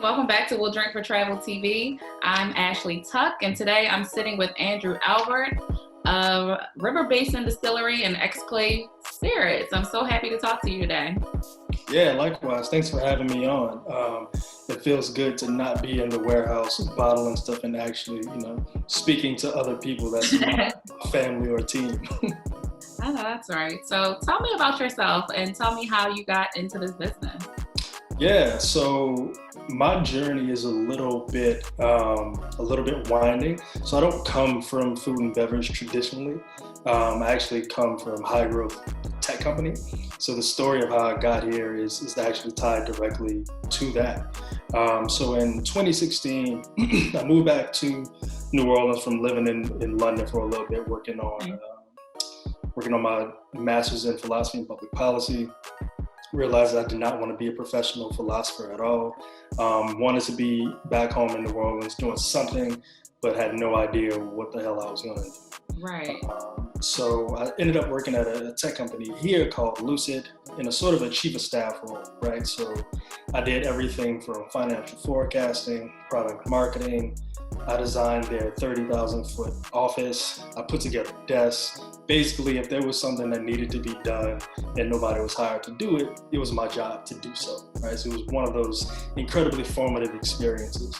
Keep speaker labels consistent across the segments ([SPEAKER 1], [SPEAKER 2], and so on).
[SPEAKER 1] Welcome back to We'll Drink for Travel TV. I'm Ashley Tuck, and today I'm sitting with Andrew Albert of River Basin Distillery and Exclave Spirits. I'm so happy to talk to you today.
[SPEAKER 2] Yeah, likewise. Thanks for having me on. It feels good to not be in the warehouse bottling stuff and actually, speaking to other people that's not family or team.
[SPEAKER 1] I know, that's right. So tell me about yourself and tell me how you got into this business.
[SPEAKER 2] Yeah, so my journey is a little bit winding. So I don't come from food and beverage traditionally. I actually come from high growth tech company. So the story of how I got here is actually tied directly to that. So in 2016, I moved back to New Orleans from living in London for a little bit, working on my master's in philosophy and public policy. Realized I did not want to be a professional philosopher at all. Wanted to be back home in New Orleans doing something, but had no idea what the hell I was going to do.
[SPEAKER 1] Right.
[SPEAKER 2] So I ended up working at a tech company here called Lucid in a sort of a chief of staff role, right? So I did everything from financial forecasting, product marketing. I designed their 30,000 foot office. I put together desks. Basically, if there was something that needed to be done and nobody was hired to do it, it was my job to do so, right? So it was one of those incredibly formative experiences.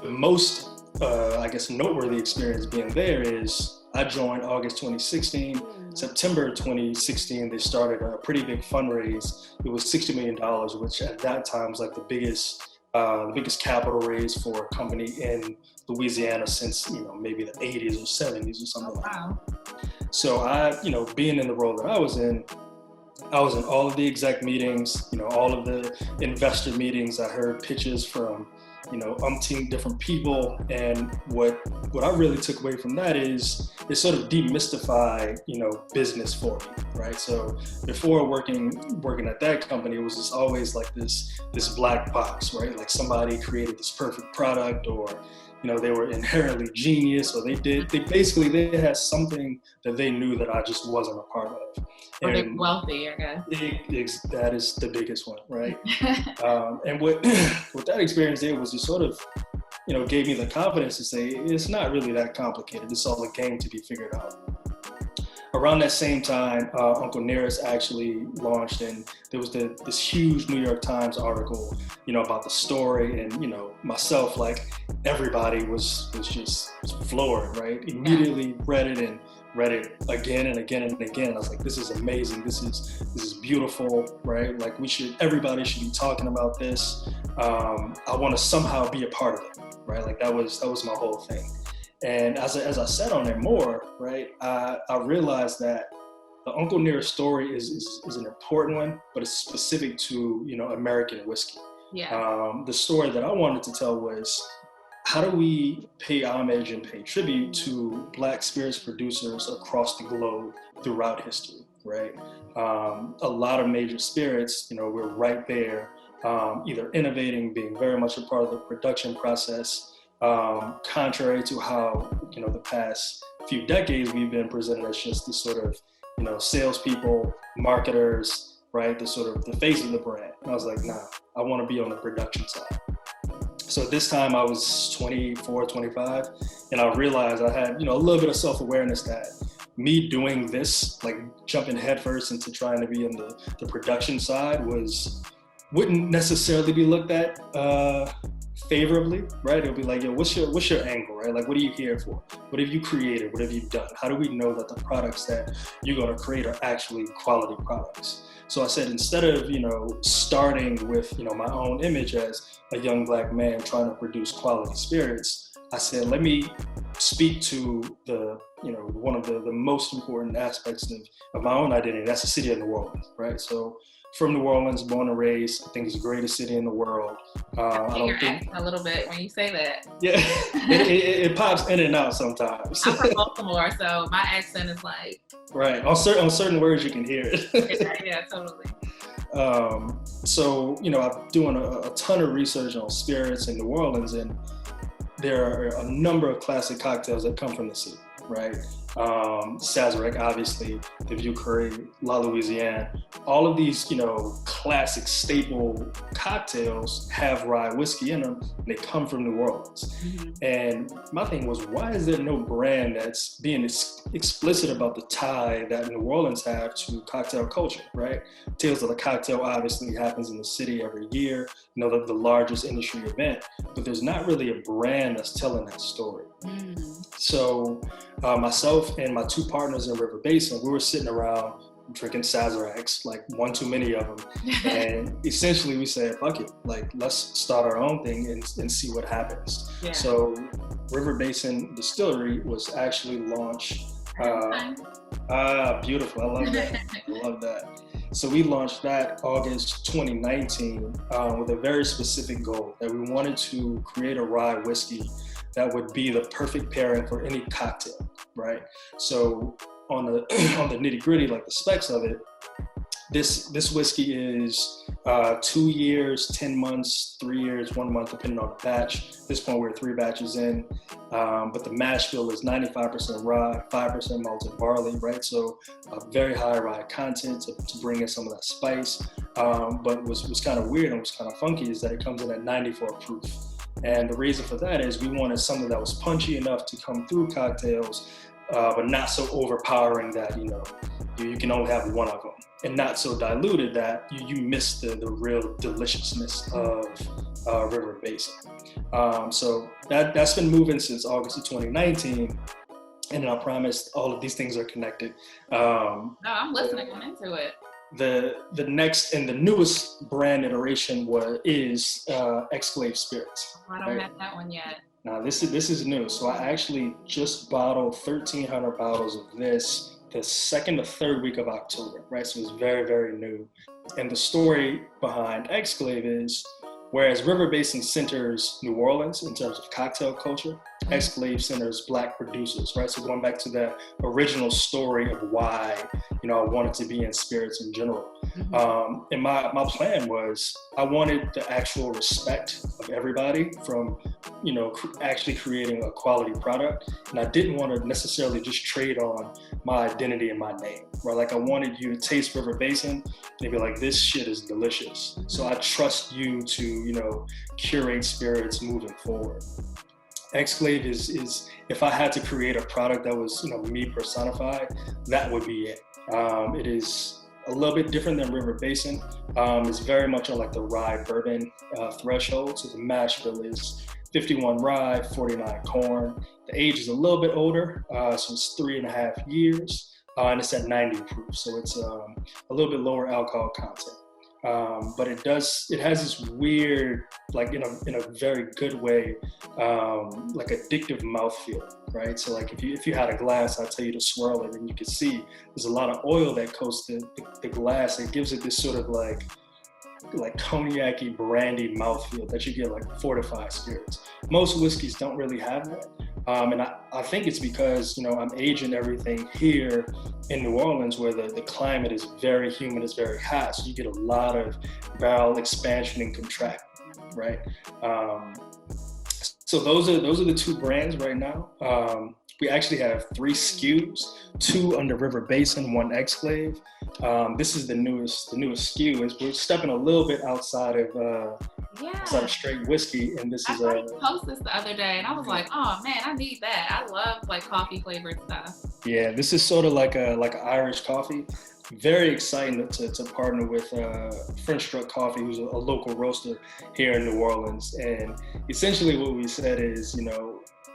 [SPEAKER 2] The most, noteworthy experience being there is I joined August 2016. September 2016, they started a pretty big fundraise. It was $60 million, which at that time was like the biggest capital raise for a company in Louisiana since, maybe the 80s or 70s or something like that. So I, being in the role that I was in all of the exec meetings, all of the investor meetings. I heard pitches from, umpteen different people. And what I really took away from that is it sort of demystified, business for me, right? So before working at that company, it was just always like this black box, right? Like somebody created this perfect product, or they were inherently genius, or they had something that they knew that I just wasn't a part of.
[SPEAKER 1] Or they're wealthy, I guess.
[SPEAKER 2] That is the biggest one, right? And what that experience did was just sort of, gave me the confidence to say, it's not really that complicated. It's all a game to be figured out. Around that same time, Uncle Nearest actually launched, and there was this huge New York Times article, about the story, and myself, like everybody was just floored, right? Immediately read it again and again and again. I was like, this is amazing. This is beautiful, right? Like everybody should be talking about this. I want to somehow be a part of it, right? Like that was my whole thing. And as I sat on there more, right, I realized that the Uncle Nearest story is an important one, but it's specific to, American whiskey.
[SPEAKER 1] Yeah.
[SPEAKER 2] The story that I wanted to tell was, how do we pay homage and pay tribute to Black spirits producers across the globe throughout history, right? A lot of major spirits, we're right there, either innovating, being very much a part of the production process, contrary to how, the past few decades we've been presented as just this sort of, salespeople, marketers, right? The face of the brand. And I was like, nah, I want to be on the production side. So at this time I was 24, 25, and I realized I had, a little bit of self-awareness that me doing this, like jumping headfirst into trying to be in the production side wouldn't necessarily be looked at favorably, right? It'll be like, yo, what's your angle, right? Like, what are you here for? What have you created? What have you done? How do we know that the products that you're going to create are actually quality products? So I said, instead of, starting with, my own image as a young Black man trying to produce quality spirits, I said, let me speak to one of the most important aspects of my own identity. That's the city of New Orleans, right? So from New Orleans, born and raised, I think it's the greatest city in the world.
[SPEAKER 1] I don't think a little bit when you say that.
[SPEAKER 2] Yeah, it pops in and out sometimes.
[SPEAKER 1] I'm from Baltimore, so my accent is like
[SPEAKER 2] right on certain words you can hear it.
[SPEAKER 1] Yeah, totally.
[SPEAKER 2] So I'm doing a ton of research on spirits in New Orleans, and there are a number of classic cocktails that come from the city, right? Sazerac, obviously, the Vieux Carré, La Louisiane. All of these, classic staple cocktails have rye whiskey in them. And they come from New Orleans.
[SPEAKER 1] Mm-hmm.
[SPEAKER 2] And my thing was, why is there no brand that's being explicit about the tie that New Orleans have to cocktail culture, right? Tales of the Cocktail obviously happens in the city every year, the largest industry event, but there's not really a brand that's telling that story.
[SPEAKER 1] Mm.
[SPEAKER 2] So myself and my two partners in River Basin, we were sitting around drinking Sazeracs, like one too many of them. And essentially we said, fuck it, like let's start our own thing and see what happens.
[SPEAKER 1] Yeah.
[SPEAKER 2] So River Basin Distillery was actually launched. Beautiful, I love that. I love that. So we launched that August 2019 with a very specific goal that we wanted to create a rye whiskey that would be the perfect pairing for any cocktail, right? So on the nitty gritty, like the specs of it, this whiskey is 2 years, 10 months, 3 years, 1 month, depending on the batch. At this point, we're 3 batches in, but the mash bill is 95% rye, 5% malted barley, right? So a very high rye content to bring in some of that spice. But what's kind of weird and what's kind of funky is that it comes in at 94 proof. And the reason for that is we wanted something that was punchy enough to come through cocktails, but not so overpowering that, you can only have one of them, and not so diluted that you miss the real deliciousness of River Basin. So that's been moving since August of 2019. And I promise all of these things are connected.
[SPEAKER 1] No, I'm listening. I'm into it.
[SPEAKER 2] The next and the newest brand iteration is Exclave Spirits.
[SPEAKER 1] I don't have that one yet.
[SPEAKER 2] Now this is new. So I actually just bottled 1,300 bottles of this the second or third week of October, right? So it's very, very new. And the story behind Exclave is, whereas River Basin centers New Orleans in terms of cocktail culture, Exclave centers Black producers, right? So going back to that original story of why, I wanted to be in spirits in general.
[SPEAKER 1] Mm-hmm.
[SPEAKER 2] And my plan was, I wanted the actual respect of everybody from, actually creating a quality product. And I didn't want to necessarily just trade on my identity and my name, right? Like I wanted you to taste River Basin and be like, this shit is delicious. So I trust you to, curate spirits moving forward. Exclave is if I had to create a product that was, me personified, that would be it. It is a little bit different than River Basin. It's very much on like the rye bourbon threshold. So the mash bill is 51 rye, 49 corn. The age is a little bit older, so it's 3.5 years, and it's at 90 proof. So it's a little bit lower alcohol content. But it has this weird, like in a very good way, like addictive mouthfeel, right? So like if you had a glass, I'd tell you to swirl it, and you can see there's a lot of oil that coats the glass. It gives it this sort of like cognac-y, brandy mouthfeel that you get like fortified spirits. Most whiskeys don't really have that. And I think it's because, I'm aging everything here in New Orleans where the climate is very humid, it's very hot. So you get a lot of barrel expansion and contract, right? So those are the two brands right now. We actually have 3 SKUs, 2 under River Basin, 1 Exclave. This is the newest SKU. We're stepping a little bit outside of straight whiskey, and this is
[SPEAKER 1] I posted this the other day, and I was like, oh man, I need that. I love like coffee flavored stuff. Yeah,
[SPEAKER 2] this is sort of like an Irish coffee. Very exciting to partner with French Struck Coffee, who's a local roaster here in New Orleans. And essentially what we said is,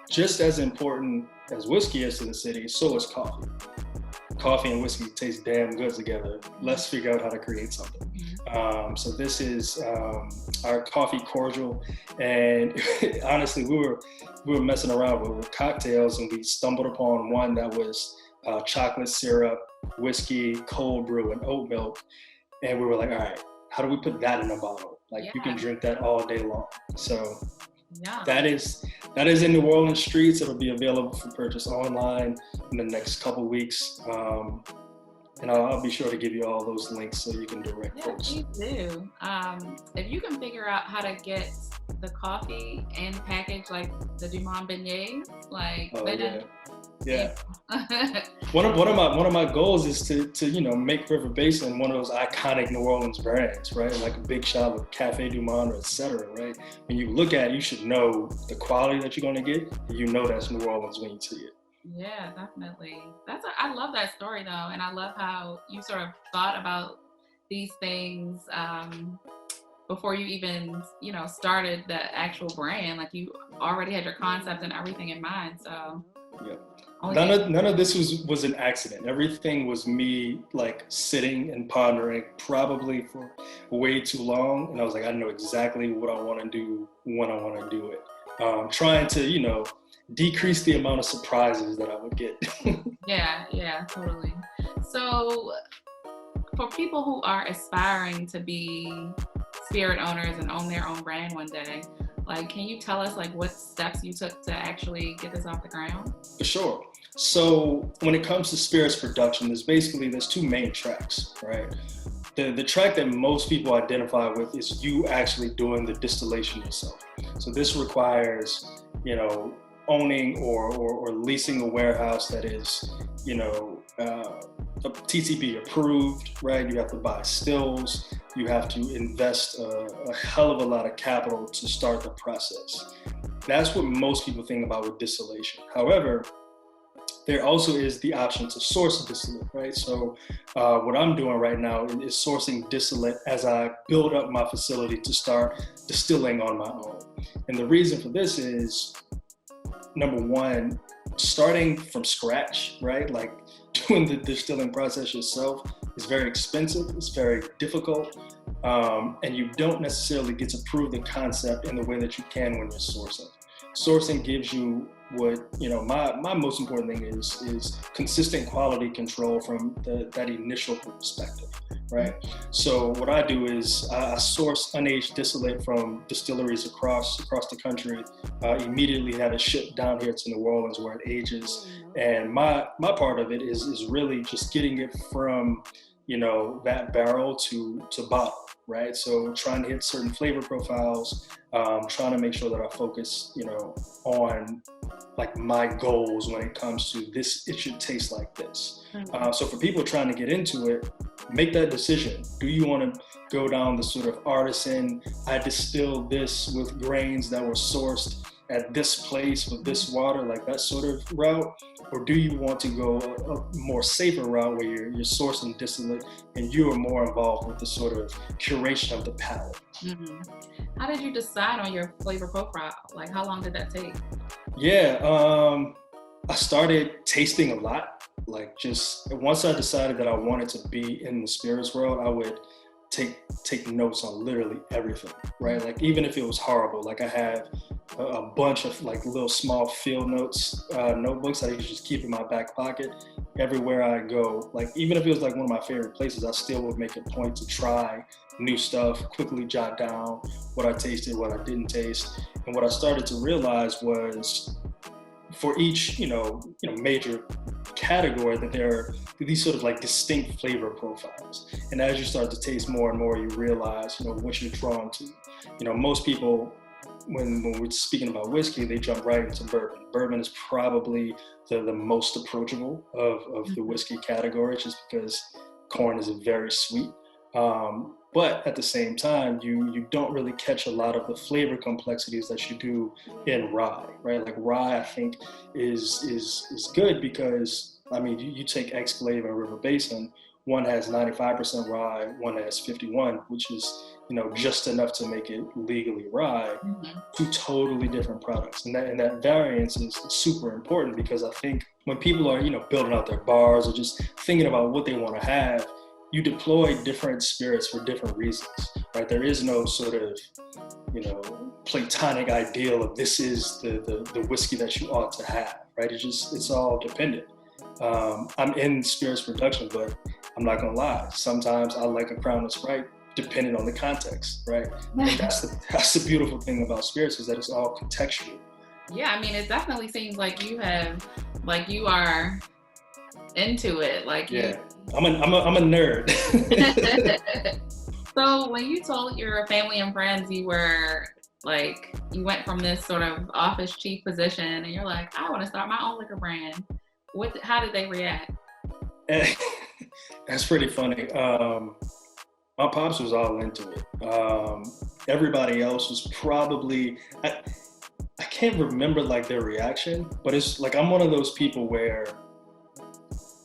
[SPEAKER 2] just as important as whiskey is to the city, so is coffee. Coffee and whiskey taste damn good together. Let's figure out how to create something. So this is our coffee cordial, and honestly, we were messing around with cocktails, and we stumbled upon one that was chocolate syrup, whiskey, cold brew, and oat milk, and we were like, all right, how do we put that in a bottle? Like you can drink that all day long. So that is in New Orleans streets. It'll be available for purchase online in the next couple weeks. And I'll be sure to give you all those links so you can direct folks.
[SPEAKER 1] Please do. If you can figure out how to get the coffee and package like the Dumont beignets, like
[SPEAKER 2] Oh
[SPEAKER 1] then,
[SPEAKER 2] yeah. One of my goals is to make River Basin one of those iconic New Orleans brands, right? Like a big shop with Cafe Du Monde, or et cetera, right? When you look at it, you should know the quality that you're going to get. You know that's New Orleans when you see it.
[SPEAKER 1] Yeah, definitely. I love that story though, and I love how you sort of thought about these things before you even started the actual brand. Like you already had your concept and everything in mind. So
[SPEAKER 2] Yeah.
[SPEAKER 1] only
[SPEAKER 2] None of this was an accident. Everything was me like sitting and pondering probably for way too long, and I was like, I know exactly what I want to do when I want to do it. Trying to decrease the amount of surprises that I would get.
[SPEAKER 1] yeah, totally. So for people who are aspiring to be spirit owners and own their own brand one day, like, can you tell us like what steps you took to actually get this off the ground?
[SPEAKER 2] For sure. So when it comes to spirits production, there's two main tracks, right? The track that most people identify with is you actually doing the distillation yourself. So this requires, owning or leasing a warehouse that is, TTB approved, right? You have to buy stills. You have to invest a hell of a lot of capital to start the process. That's what most people think about with distillation. However, there also is the option to source distillate, right? So what I'm doing right now is sourcing distillate as I build up my facility to start distilling on my own. And the reason for this is, number one, starting from scratch, right? Like doing the distilling process yourself is very expensive, it's very difficult, and you don't necessarily get to prove the concept in the way that you can when you're sourcing. Sourcing gives you what, my most important thing is consistent quality control from that initial perspective, right? So what I do is I source unaged distillate from distilleries across the country, immediately have it shipped down here to New Orleans where it ages. And my part of it is really just getting it from, that barrel to bottle, right? So trying to hit certain flavor profiles, trying to make sure that I focus, on like my goals when it comes to this, it should taste like this. So for people trying to get into it, make that decision. Do you want to go down the sort of artisan, I distilled this with grains that were sourced at this place with this water, like that sort of route? Or do you want to go a more safer route where you're sourcing distillate and you are more involved with the sort of curation of the palate?
[SPEAKER 1] Mm-hmm. How did you decide on your flavor profile? Like, how long did that take?
[SPEAKER 2] Yeah, I started tasting a lot. Like, just once I decided that I wanted to be in the spirits world, I would take notes on literally everything, right? Like, even if it was horrible, like I have a bunch of like little small field notes, notebooks that I could just keep in my back pocket everywhere I go. Like, even if it was like one of my favorite places, I still would make a point to try new stuff, quickly jot down what I tasted, what I didn't taste. And what I started to realize was, for each major category, that there are these sort of like distinct flavor profiles. And as you start to taste more and more, you realize what you're drawn to. Most people, when we're speaking about whiskey, they jump right into bourbon. Bourbon is probably the most approachable of the whiskey category, just because corn is very sweet. But at the same time, you don't really catch a lot of the flavor complexities that you do in rye, right? Like rye, I think is good because, I mean, you take Exclave and River Basin, one has 95% rye, one has 51, which is, just enough to make it legally rye. Mm-hmm. Two totally different products. And that variance is super important, because I think when people are, building out their bars or just thinking about what they want to have, you deploy different spirits for different reasons, right? There is no sort of, platonic ideal of this is the whiskey that you ought to have, right? It's all dependent. I'm in spirits production, but I'm not gonna lie. Sometimes I like a Crown and Sprite, depending on the context, right? And that's the beautiful thing about spirits, is that it's all contextual.
[SPEAKER 1] Yeah, I mean, it definitely seems like you are into it. Like,
[SPEAKER 2] yeah, I'm a nerd.
[SPEAKER 1] So when you told your family and friends you were Like, you went from this sort of office chief position and you're like, I want to start my own liquor brand. How did they react?
[SPEAKER 2] That's pretty funny. My pops was all into it. Everybody else was probably, I can't remember like their reaction, but it's like I'm one of those people where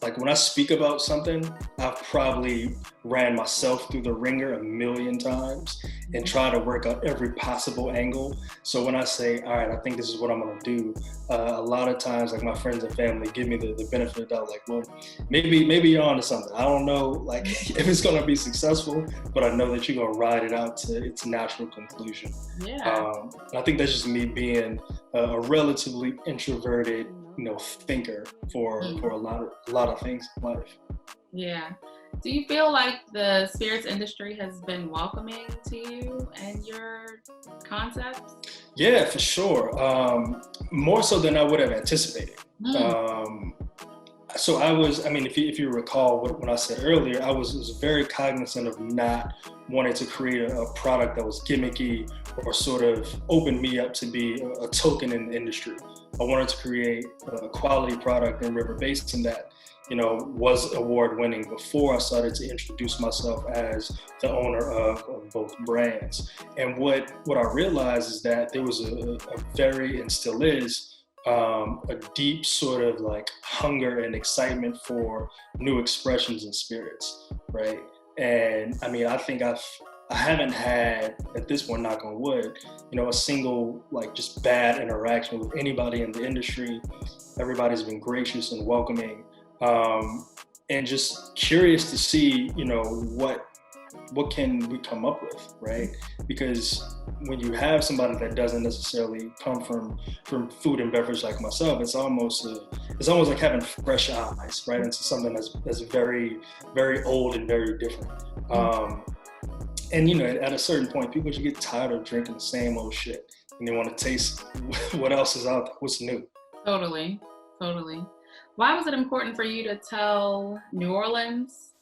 [SPEAKER 2] like when I speak about something, I've probably ran myself through the ringer a million times and try to work out every possible angle. So when I say, all right, I think this is what I'm gonna do, a lot of times like my friends and family give me the benefit of the doubt, like, well, maybe you're onto something. I don't know like if it's gonna be successful, but I know that you're gonna ride it out to its natural conclusion.
[SPEAKER 1] Yeah.
[SPEAKER 2] I think that's just me being a relatively introverted, thinker for a lot of things in life.
[SPEAKER 1] Yeah. Do you feel like the spirits industry has been welcoming to you and your concepts?
[SPEAKER 2] Yeah, for sure. More so than I would have anticipated. So if you recall when I said earlier, I was very cognizant of not wanting to create a product that was gimmicky or sort of opened me up to be a token in the industry. I wanted to create a quality product in River Basin that, was award winning before I started to introduce myself as the owner of both brands. And what I realized is that there was a very, and still is, a deep sort of like hunger and excitement for new expressions in spirits, right? And I mean, I think I haven't had, at this point, knock on wood, a single like just bad interaction with anybody in the industry. Everybody's been gracious and welcoming, and just curious to see, what can we come up with, right? Because when you have somebody that doesn't necessarily come from food and beverage like myself, it's almost like having fresh eyes, right, into something that's very, very old and very different. And at a certain point, people just get tired of drinking the same old shit, and they want to taste what else is out there, what's new.
[SPEAKER 1] Totally. Why was it important for you to tell New Orleans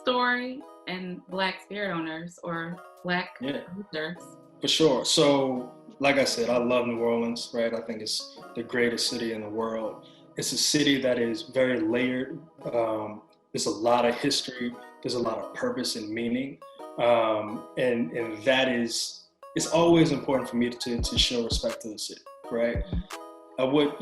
[SPEAKER 1] story and Black spirit owners or Black producers?
[SPEAKER 2] For sure. So, like I said, I love New Orleans, right? I think it's the greatest city in the world. It's a city that is very layered. There's a lot of history. There's a lot of purpose and meaning. And that is, it's always important for me to show respect to the city, right? I would,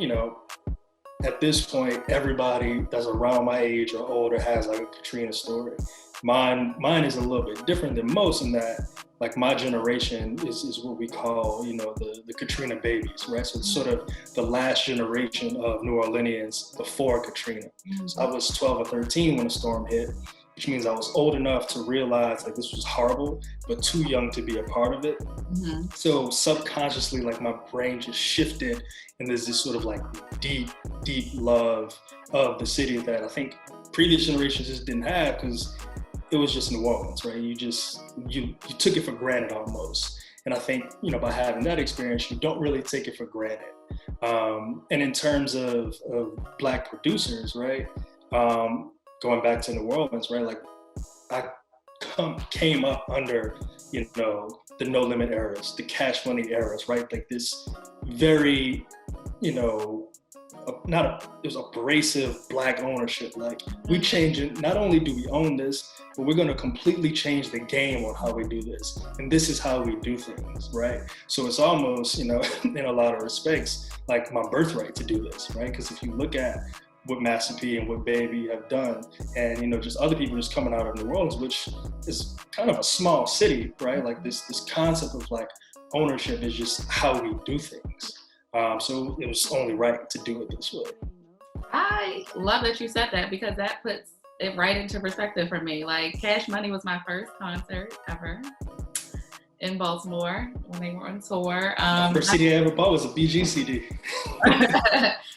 [SPEAKER 2] at this point, everybody that's around my age or older has like a Katrina story. Mine is a little bit different than most in that, like, my generation is what we call, the Katrina babies, right? So it's sort of the last generation of New Orleanians before Katrina. So I was 12 or 13 when the storm hit, which means I was old enough to realize like this was horrible, but too young to be a part of it. So subconsciously, like, my brain just shifted, and there's this sort of like deep love of the city that I think previous generations just didn't have, because it was just New Orleans, right? You took it for granted almost. And I think, by having that experience, you don't really take it for granted. And in terms of Black producers, right? Going back to New Orleans, right? Like, I came up under, the No Limit eras, the Cash Money eras, right? Like this very, it was abrasive Black ownership. Like, we change it. Not only do we own this, but we're going to completely change the game on how we do this. And this is how we do things, right? So it's almost, in a lot of respects, like my birthright to do this, right? Because if you look at what Master P and what Baby have done, and just other people just coming out of New Orleans, which is kind of a small city, right? Like this concept of like ownership is just how we do things. So it was only right to do it this way.
[SPEAKER 1] I love that you said that, because that puts it right into perspective for me. Like, Cash Money was my first concert ever in Baltimore when they were on tour.
[SPEAKER 2] First CD I ever bought was a BG CD.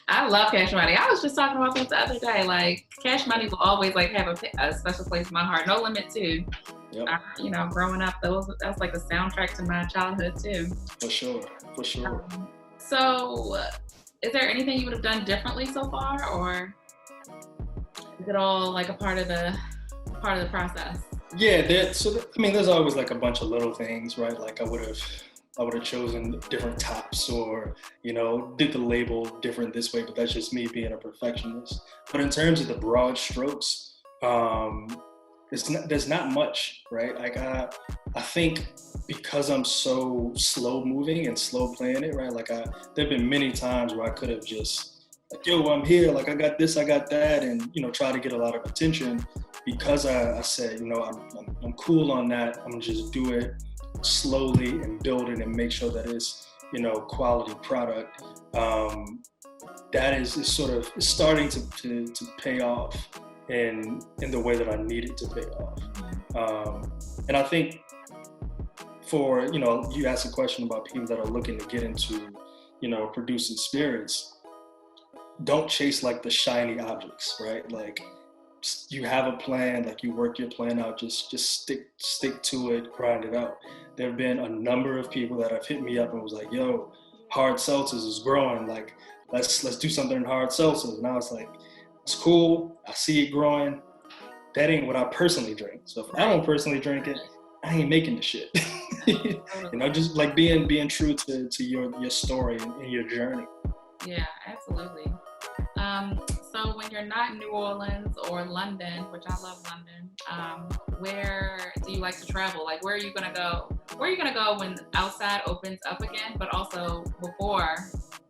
[SPEAKER 1] I love Cash Money. I was just talking about this the other day. Like, Cash Money will always like have a special place in my heart. No Limit too. Yep. Growing up, that's like a soundtrack to my childhood too. For sure. So, is there anything you would have done differently so far, or is it all like a part of the process?
[SPEAKER 2] Yeah, there's always like a bunch of little things, right? Like, I would have I would have chosen different tops or, did the label different this way, but that's just me being a perfectionist. But in terms of the broad strokes, there's not much, right? Like I think because I'm so slow moving and slow playing it, right? Like there've been many times where I could have just like, yo, I'm here, like I got this, I got that, and try to get a lot of attention. Because I said, I'm cool on that. I'm gonna just do it slowly and build it and make sure that it's quality product. That is sort of starting to pay off in the way that I need it to pay off. And I think for you asked a question about people that are looking to get into producing spirits. Don't chase like the shiny objects, right? Like you have a plan, like you work your plan out, just stick to it, grind it out. There have been a number of people that have hit me up and was like, yo, hard seltzers is growing, like let's do something in hard seltzers. And I was like, it's cool, I see it growing. That ain't what I personally drink. So if I don't personally drink it, I ain't making the shit. Just like being true to your story and your journey.
[SPEAKER 1] Yeah, absolutely. So when you're not in New Orleans or London, which I love London, where do you like to travel? Like, where are you gonna go? Where are you gonna go when outside opens up again? But also before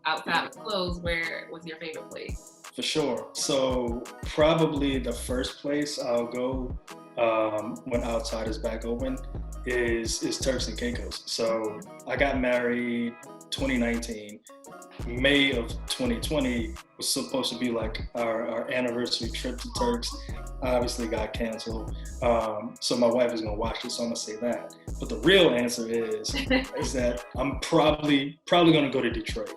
[SPEAKER 1] outside was closed, where was your favorite place?
[SPEAKER 2] For sure. So probably the first place I'll go when outside is back open is Turks and Caicos. So I got married 2019. May of 2020 was supposed to be like our anniversary trip to Turks. Obviously got canceled. So my wife is gonna watch this, so I'm gonna say that. But the real answer is that I'm probably gonna go to Detroit.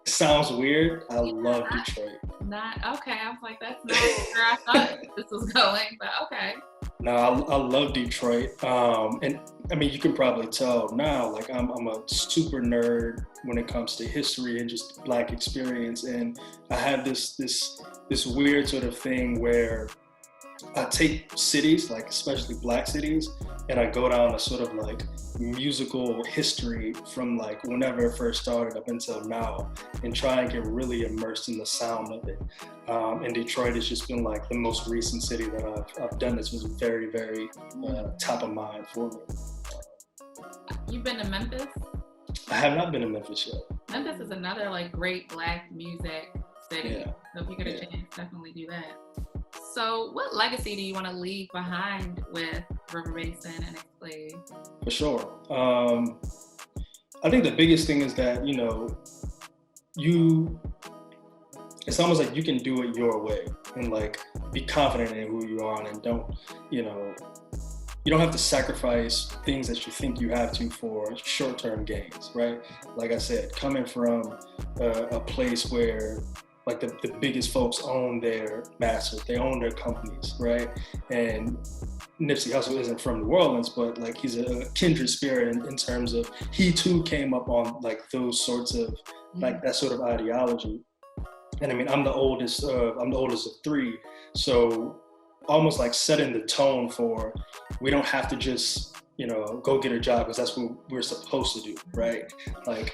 [SPEAKER 2] Sounds weird. I love Detroit.
[SPEAKER 1] Not okay. I was like, that's not where I thought this was going, but okay.
[SPEAKER 2] No, I love Detroit. And I mean, you can probably tell now, like I'm a super nerd when it comes to history and just Black experience. And I have this weird sort of thing where I take cities, like especially Black cities, and I go down a sort of like musical history from like whenever it first started up until now, and try and get really immersed in the sound of it. And Detroit has just been like the most recent city that I've done this. Was very, very top of mind for me.
[SPEAKER 1] You've been to Memphis?
[SPEAKER 2] I have not been to Memphis yet.
[SPEAKER 1] Memphis is another like great Black music city.
[SPEAKER 2] Yeah.
[SPEAKER 1] So if you get a chance, definitely do that. So what legacy do you want to leave behind with River Basin and Exclave?
[SPEAKER 2] For sure. I think the biggest thing is that, it's almost like you can do it your way and like be confident in who you are, and don't, you don't have to sacrifice things that you think you have to for short-term gains, right? Like I said, coming from a place where like the biggest folks own their masters, they own their companies, right? And Nipsey Hussle isn't from New Orleans, but like he's a kindred spirit in terms of, he too came up on like those sorts of, like that sort of ideology. And I mean, I'm the oldest of three. So almost like setting the tone for, we don't have to just, go get a job because that's what we're supposed to do, right? Like,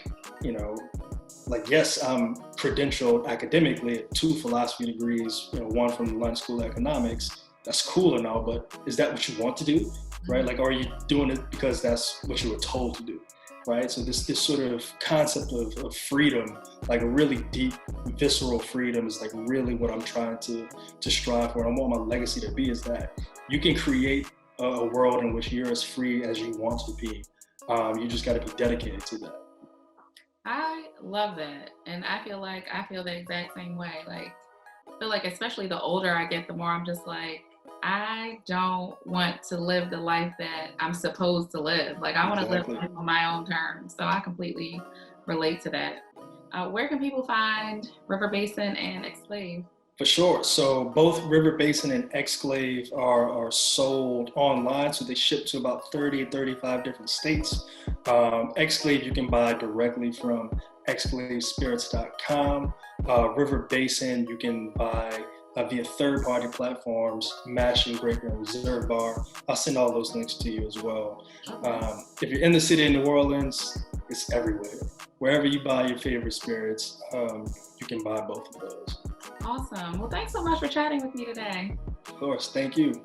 [SPEAKER 2] yes, I'm credentialed academically, 2 philosophy degrees, 1 from the London School of Economics. That's cool and all, but is that what you want to do, right? Like, are you doing it because that's what you were told to do, right? So this sort of concept of freedom, like a really deep, visceral freedom, is like really what I'm trying to strive for. And I want my legacy to be is that you can create a world in which you're as free as you want to be. You just got to be dedicated to that.
[SPEAKER 1] I love that. And I feel the exact same way. Like, I feel like especially the older I get, the more I'm just like, I don't want to live the life that I'm supposed to live. Like, I want to live life on my own terms. So I completely relate to that. Where can people find River Basin and Exclave?
[SPEAKER 2] For sure. So both River Basin and Exclave are sold online. So they ship to about 35 different states. Exclave you can buy directly from exclavespirits.com. River Basin you can buy via third-party platforms, Mashing, Grape and Reserve Bar. I'll send all those links to you as well. If you're in the city of New Orleans, it's everywhere. Wherever you buy your favorite spirits, you can buy both of those.
[SPEAKER 1] Awesome. Well, thanks so much for chatting with me today.
[SPEAKER 2] Of course, thank you.